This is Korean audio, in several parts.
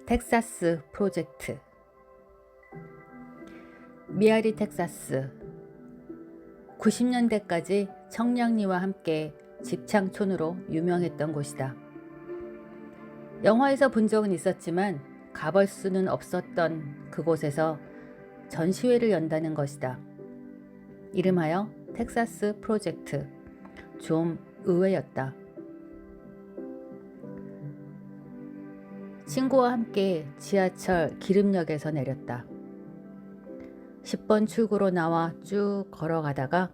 텍사스 프로젝트. 미아리 텍사스. 90년대까지 청량리와 함께 집창촌으로 유명했던 곳이다. 영화에서 본 적은 있었지만 가볼 수는 없었던 그곳에서 전시회를 연다는 것이다. 이름하여 텍사스 프로젝트. 좀 의외였다. 친구와 함께 지하철 기름역에서 내렸다. 10번 출구로 나와 쭉 걸어가다가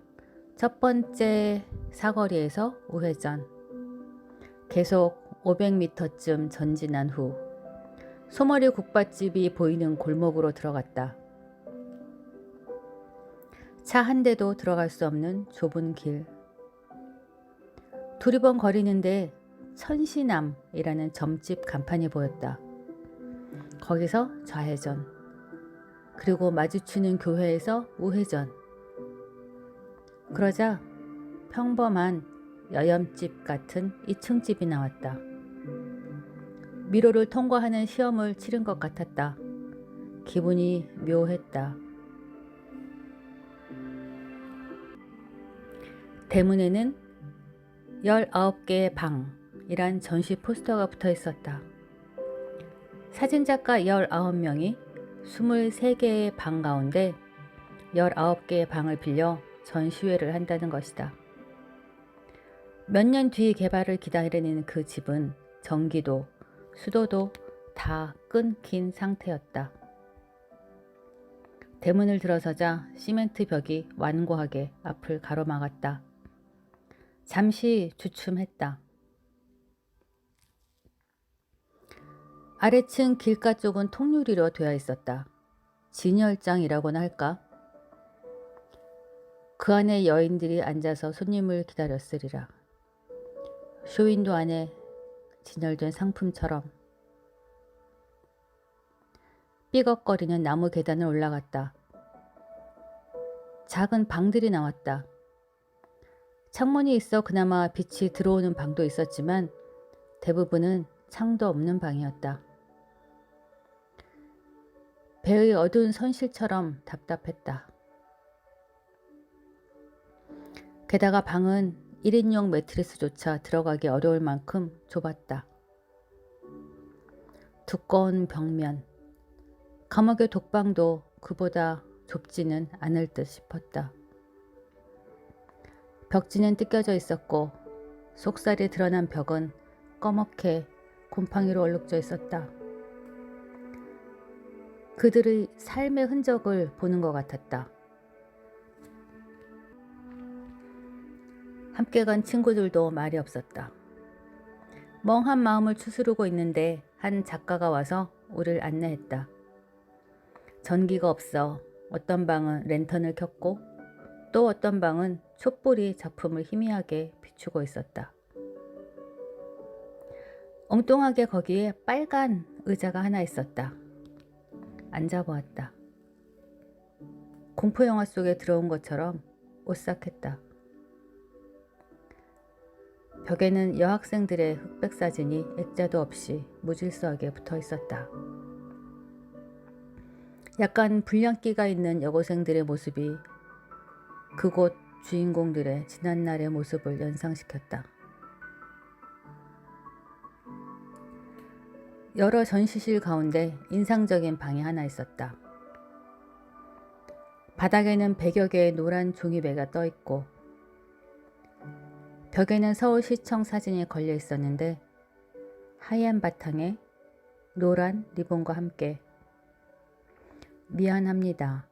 첫 번째 사거리에서 우회전. 계속 500m쯤 전진한 후 소머리 국밥집이 보이는 골목으로 들어갔다. 차 한 대도 들어갈 수 없는 좁은 길. 두리번 거리는데 천시남이라는 점집 간판이 보였다. 거기서 좌회전, 그리고 마주치는 교회에서 우회전. 그러자 평범한 여염집 같은 2층 집이 나왔다. 미로를 통과하는 시험을 치른 것 같았다. 기분이 묘했다. 대문에는 19개의 방이란 전시 포스터가 붙어 있었다. 사진작가 19명이 23개의 방 가운데 19개의 방을 빌려 전시회를 한다는 것이다. 몇 년 뒤 개발을 기다리는 그 집은 전기도, 수도도 다 끊긴 상태였다. 대문을 들어서자 시멘트 벽이 완고하게 앞을 가로막았다. 잠시 주춤했다. 아래층 길가 쪽은 통유리로 되어 있었다. 진열장이라고나 할까? 그 안에 여인들이 앉아서 손님을 기다렸으리라. 쇼윈도 안에 진열된 상품처럼. 삐걱거리는 나무 계단을 올라갔다. 작은 방들이 나왔다. 창문이 있어 그나마 빛이 들어오는 방도 있었지만 대부분은 창도 없는 방이었다. 배의 어두운 선실처럼 답답했다. 게다가 방은 1인용 매트리스조차 들어가기 어려울 만큼 좁았다. 두꺼운 벽면, 감옥의 독방도 그보다 좁지는 않을 듯 싶었다. 벽지는 뜯겨져 있었고 속살이 드러난 벽은 꺼멓게 곰팡이로 얼룩져 있었다. 그들의 삶의 흔적을 보는 것 같았다. 함께 간 친구들도 말이 없었다. 멍한 마음을 추스르고 있는데 한 작가가 와서 우리를 안내했다. 전기가 없어 어떤 방은 랜턴을 켰고 또 어떤 방은 촛불이 작품을 희미하게 비추고 있었다. 엉뚱하게 거기에 빨간 의자가 하나 있었다. 앉아보았다. 공포영화 속에 들어온 것처럼 오싹했다. 벽에는 여학생들의 흑백 사진이 액자도 없이 무질서하게 붙어 있었다. 약간 불량기가 있는 여고생들의 모습이 그곳 주인공들의 지난날의 모습을 연상시켰다. 여러 전시실 가운데 인상적인 방이 하나 있었다. 바닥에는 100여 개의 노란 종이배가 떠 있고 벽에는 서울시청 사진이 걸려 있었는데 하얀 바탕에 노란 리본과 함께 미안합니다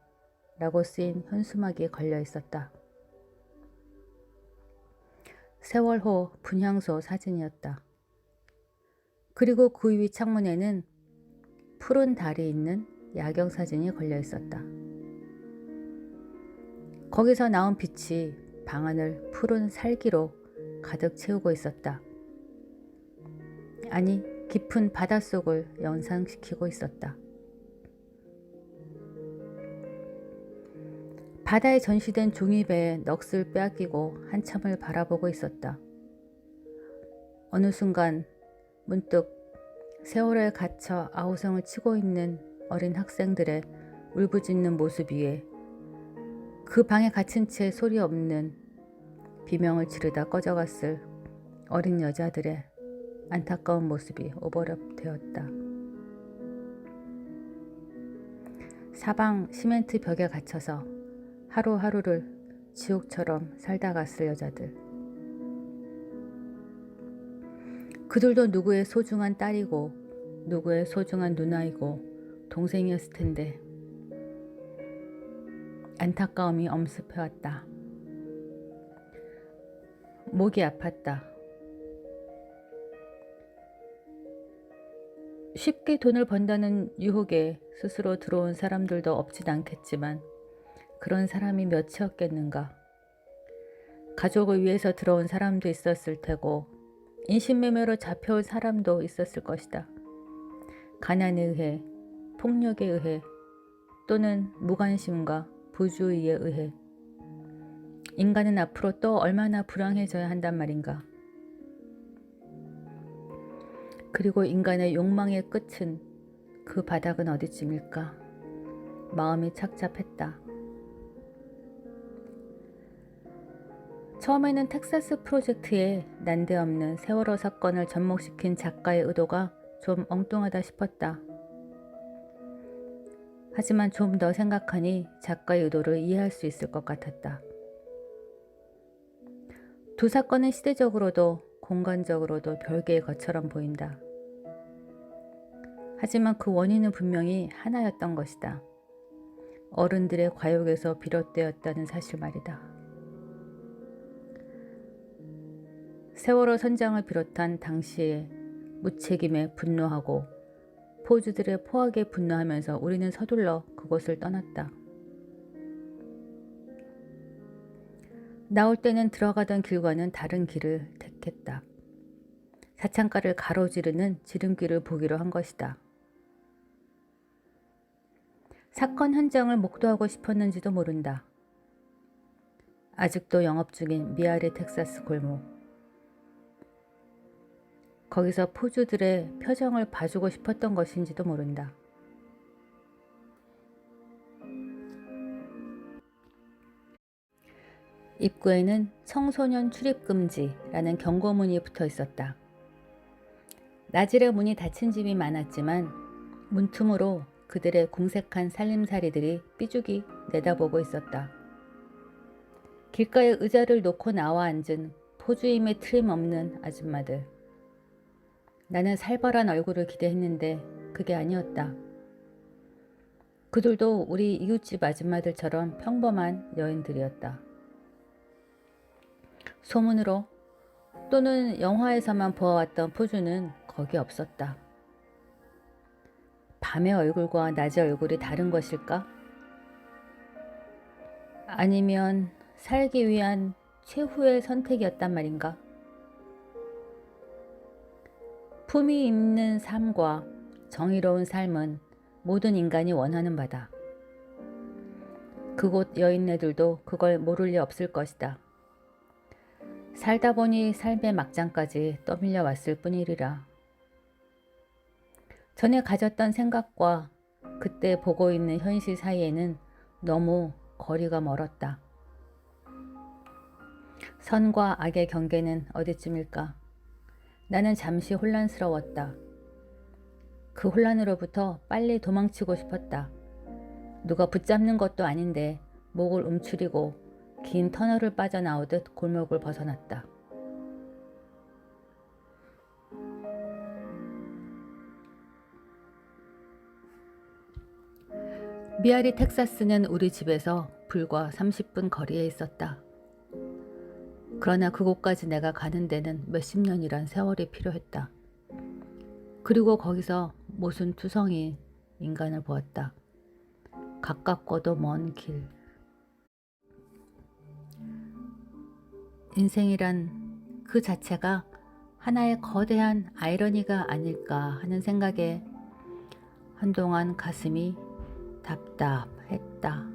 라고 쓰인 현수막이 걸려 있었다. 세월호 분향소 사진이었다. 그리고 그 위 창문에는 푸른 달이 있는 야경 사진이 걸려 있었다. 거기서 나온 빛이 방 안을 푸른 살기로 가득 채우고 있었다. 아니, 깊은 바닷속을 연상시키고 있었다. 바다에 전시된 종이배에 넋을 빼앗기고 한참을 바라보고 있었다. 어느 순간 문득 세월호에 갇혀 아우성을 치고 있는 어린 학생들의 울부짖는 모습 위에 그 방에 갇힌 채 소리 없는 비명을 지르다 꺼져갔을 어린 여자들의 안타까운 모습이 오버랩 되었다. 사방 시멘트 벽에 갇혀서 하루하루를 지옥처럼 살다 갔을 여자들. 그들도 누구의 소중한 딸이고 누구의 소중한 누나이고 동생이었을 텐데 안타까움이 엄습해왔다. 목이 아팠다. 쉽게 돈을 번다는 유혹에 스스로 들어온 사람들도 없진 않겠지만 그런 사람이 몇이었겠는가. 가족을 위해서 들어온 사람도 있었을 테고 인신매매로 잡혀온 사람도 있었을 것이다. 가난에 의해, 폭력에 의해 또는 무관심과 부주의에 의해 인간은 앞으로 또 얼마나 불행해져야 한단 말인가. 그리고 인간의 욕망의 끝은 그 바닥은 어디쯤일까? 마음이 착잡했다. 처음에는 텍사스 프로젝트에 난데없는 세월호 사건을 접목시킨 작가의 의도가 좀 엉뚱하다 싶었다. 하지만 좀 더 생각하니 작가의 의도를 이해할 수 있을 것 같았다. 두 사건은 시대적으로도 공간적으로도 별개의 것처럼 보인다. 하지만 그 원인은 분명히 하나였던 것이다. 어른들의 과욕에서 비롯되었다는 사실 말이다. 세월호 선장을 비롯한 당시의 무책임에 분노하고 포주들의 포악에 분노하면서 우리는 서둘러 그곳을 떠났다. 나올 때는 들어가던 길과는 다른 길을 택했다. 사창가를 가로지르는 지름길을 보기로 한 것이다. 사건 현장을 목도하고 싶었는지도 모른다. 아직도 영업 중인 미아리 텍사스 골목. 거기서 포주들의 표정을 봐주고 싶었던 것인지도 모른다. 입구에는 청소년 출입금지라는 경고문이 붙어 있었다. 나질의 문이 닫힌 집이 많았지만 문틈으로 그들의 궁색한 살림살이들이 삐죽이 내다보고 있었다. 길가에 의자를 놓고 나와 앉은 포주임에 틀림없는 아줌마들. 나는 살벌한 얼굴을 기대했는데 그게 아니었다. 그들도 우리 이웃집 아줌마들처럼 평범한 여인들이었다. 소문으로 또는 영화에서만 보아왔던 포주는 거기 없었다. 밤의 얼굴과 낮의 얼굴이 다른 것일까? 아니면 살기 위한 최후의 선택이었단 말인가? 품위 있는 삶과 정의로운 삶은 모든 인간이 원하는 바다. 그곳 여인네들도 그걸 모를 리 없을 것이다. 살다 보니 삶의 막장까지 떠밀려 왔을 뿐이리라. 전에 가졌던 생각과 그때 보고 있는 현실 사이에는 너무 거리가 멀었다. 선과 악의 경계는 어디쯤일까? 나는 잠시 혼란스러웠다. 그 혼란으로부터 빨리 도망치고 싶었다. 누가 붙잡는 것도 아닌데 목을 움츠리고 긴 터널을 빠져나오듯 골목을 벗어났다. 미아리 텍사스는 우리 집에서 불과 30분 거리에 있었다. 그러나 그곳까지 내가 가는 데는 몇십 년이란 세월이 필요했다. 그리고 거기서 모순투성이 인간을 보았다. 가깝고도 먼 길. 인생이란 그 자체가 하나의 거대한 아이러니가 아닐까 하는 생각에 한동안 가슴이 답답했다.